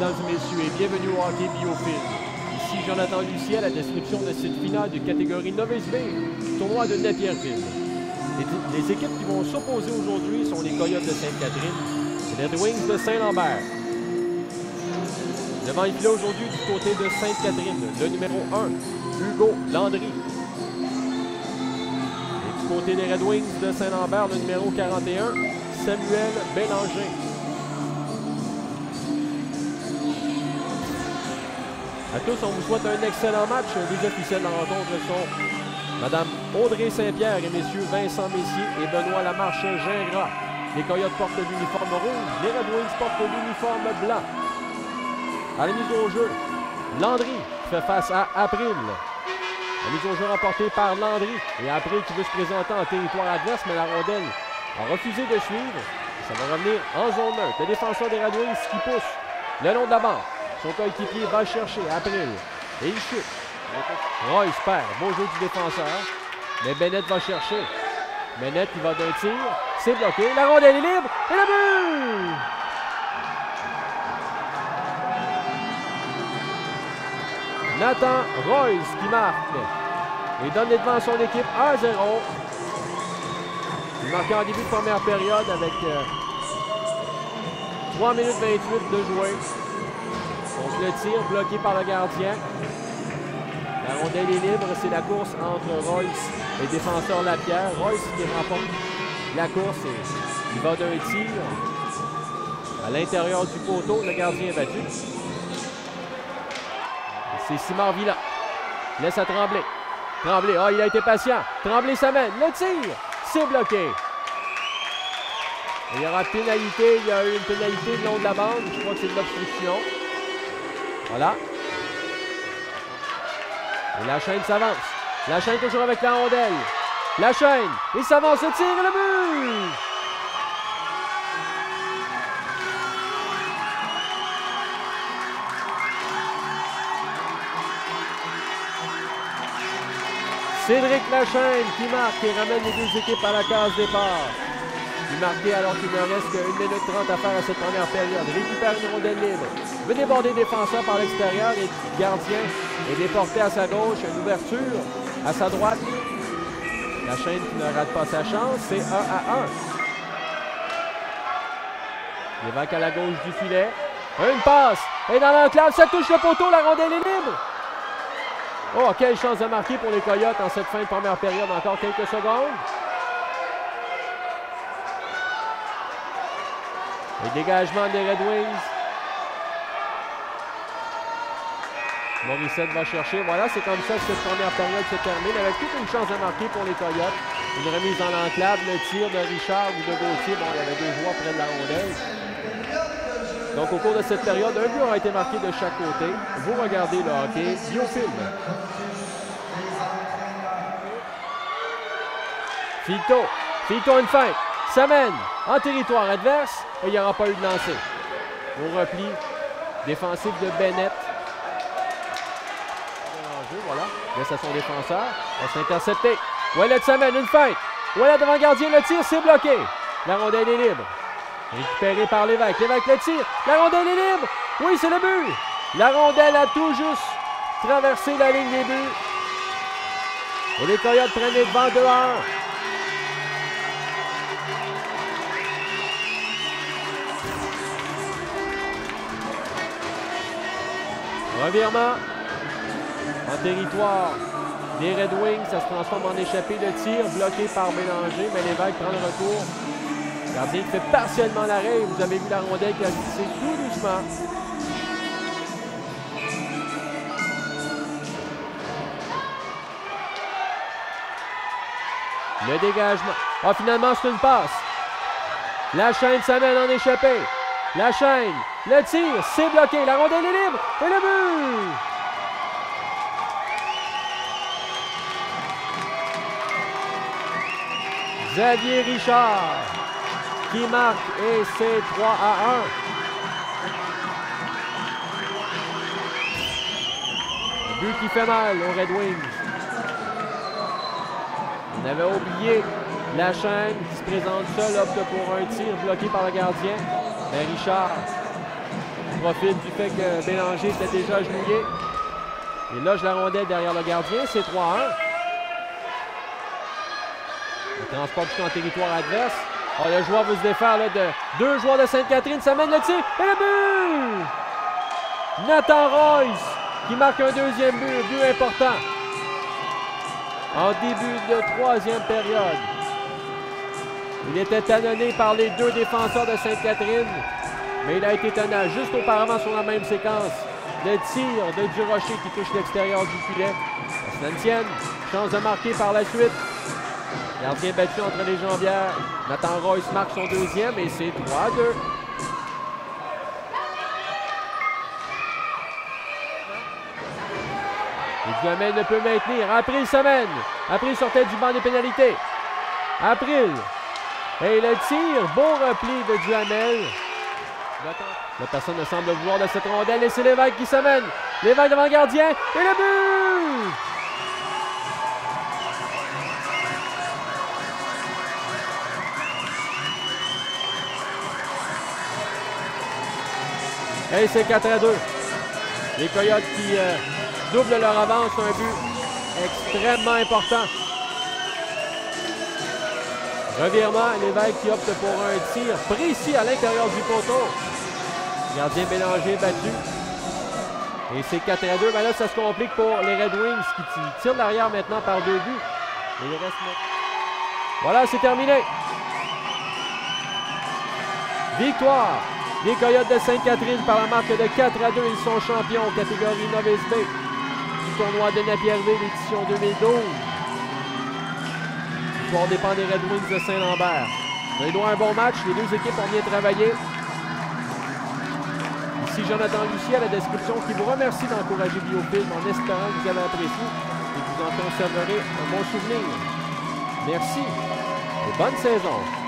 mesdames et messieurs, et bienvenue au hockey Biofilm. Ici Jonathan Lucier à la description de cette finale de catégorie Novice B, tournoi de Napierville. Les équipes qui vont s'opposer aujourd'hui sont les Coyotes de Sainte-Catherine et les Red Wings de Saint-Lambert. Devant le filet aujourd'hui du côté de Sainte-Catherine, le numéro 1, Hugo Landry. Et du côté des Red Wings de Saint-Lambert, le numéro 41, Samuel Bélanger. À tous, on vous souhaite un excellent match. Les officiels de la rencontre sont Mme Audrey Saint-Pierre et messieurs Vincent Messier et Benoît Lamarche-Gingras. Les Coyotes portent l'uniforme rouge, les Red Wings portent l'uniforme blanc. À la mise au jeu, Landry fait face à April. La mise au jeu remportée par Landry et April qui veut se présenter en territoire adverse, mais la rondelle a refusé de suivre. Ça va revenir en zone neutre. Le défenseur des Red Wings qui pousse le long de la bande. Son coéquipier va chercher April. Et il chute. Royce perd. Beau jeu du défenseur. Mais Bennett va chercher. Bennett, il va d'un tir. C'est bloqué. La rondelle est libre. Et le but! Nathan Royce qui marque. Et donne les devants à son équipe 1-0. Il marque en début de première période avec 3 minutes 28 de jouer. Donc le tir bloqué par le gardien. La rondelle est libre. C'est la course entre Royce et défenseur Lapierre. Royce qui remporte la course et il va d'un tir à l'intérieur du poteau. Le gardien est battu. C'est Simard Villan. Laisse à Tremblay. Tremblay, il a été patient. Tremblay s'amène. Le tir, c'est bloqué. Il y aura pénalité. Il y a eu une pénalité le long de la bande. Je crois que c'est de l'obstruction. Voilà. Et la chaîne s'avance. La chaîne toujours avec la rondelle. La chaîne. Il s'avance, le tir et le but! Cédric Lachaine qui marque et ramène les deux équipes à la case départ. Il marqué alors qu'il ne reste que 1 minute 30 à faire à cette première période. Récupère une rondelle libre. Veut déborder le défenseur par l'extérieur et le gardien est déporté à sa gauche. Une ouverture à sa droite. Lachaine qui ne rate pas sa chance. C'est 1-1. L'évêque à la gauche du filet. Une passe. Et dans l'enclave, ça touche le poteau. La rondelle est libre. Oh, quelle chance de marquer pour les Coyotes en cette fin de première période. Encore quelques secondes. Le dégagement des Red Wings. Morissette va chercher. Voilà, c'est comme ça que cette première période se termine avec toute une chance de marquer pour les Coyotes. Une remise dans l'enclave, le tir de Richard ou de Gauthier. Bon, il y avait deux joueurs près de la rondelle. Donc, au cours de cette période, un but a été marqué de chaque côté. Vous regardez le hockey Biofilm. Filto une feinte. S'amène en territoire adverse et il n'y aura pas eu de lancer. Au repli défensif de Bennett. Voilà. Laisse à son défenseur. On s'intercepter. Ouellet s'amène une feinte. Ouellet devant le gardien. Le tir, c'est bloqué. La rondelle est libre. Récupéré par l'évêque. L'évêque le tire. La rondelle est libre. Oui, c'est le but. La rondelle a tout juste traversé la ligne des buts. Et les Coyotes prennent les devants 2-1. Revirement en territoire des Red Wings. Ça se transforme en échappée de tir bloqué par Bélanger. Mais l'évêque prend le retour. Le gardien fait partiellement l'arrêt. Vous avez vu la rondelle qui a glissé tout doucement. Le dégagement. Finalement, c'est une passe. La chaîne s'amène en échappée. La chaîne. Le tir, c'est bloqué. La rondelle est libre. Et le but! Xavier Richard qui marque et c'est 3-1. Le but qui fait mal aux Red Wings. On avait oublié la chaîne qui se présente seule, opte pour un tir bloqué par le gardien. Mais Richard profite du fait que Bélanger était déjà agenouillé. Il loge la rondelle derrière le gardien. C'est 3-1. Le transport jusqu'en territoire adverse. Oh, le joueur veut se défaire là, de deux joueurs de Sainte-Catherine. Ça mène le tir. Et le but! Nathan Royce qui marque un deuxième but. But important. En début de troisième période. Il était talonné par les deux défenseurs de Sainte-Catherine. Mais il a été tenace juste auparavant sur la même séquence. Le tir de Durocher qui touche l'extérieur du filet. Saint-Étienne, chance de marquer par la suite. Gardien battu entre les jambières. Nathan Royce marque son deuxième et c'est 3-2. Et Duhamel ne peut maintenir. April semaine. April sortait du banc des pénalités. April. Et le tir. Beau repli de Duhamel. La personne ne semble vouloir de cette rondelle et c'est Lévesque qui s'amène. Lévesque devant le gardien et le but! Et c'est 4-2. Les Coyotes qui doublent leur avance, un but extrêmement important. Revirement, Lévesque qui opte pour un tir précis à l'intérieur du poteau. Gardien Bélanger battu. Et c'est 4-2. Ben là, ça se complique pour les Red Wings qui tirent de l'arrière maintenant par 2 buts. Et il reste... Voilà, c'est terminé. Victoire des Coyotes de Sainte-Catherine par la marque de 4-2. Ils sont champions catégorie Novice B du tournoi de Napierville édition 2012. L'histoire dépend des Red Wings de Saint-Lambert. On a eu un bon match. Les deux équipes ont bien travaillé. Ici Jonathan Lucier à la description qui vous remercie d'encourager Biofilm en espérant que vous avez apprécié et que vous en conserverez un bon souvenir. Merci et bonne saison!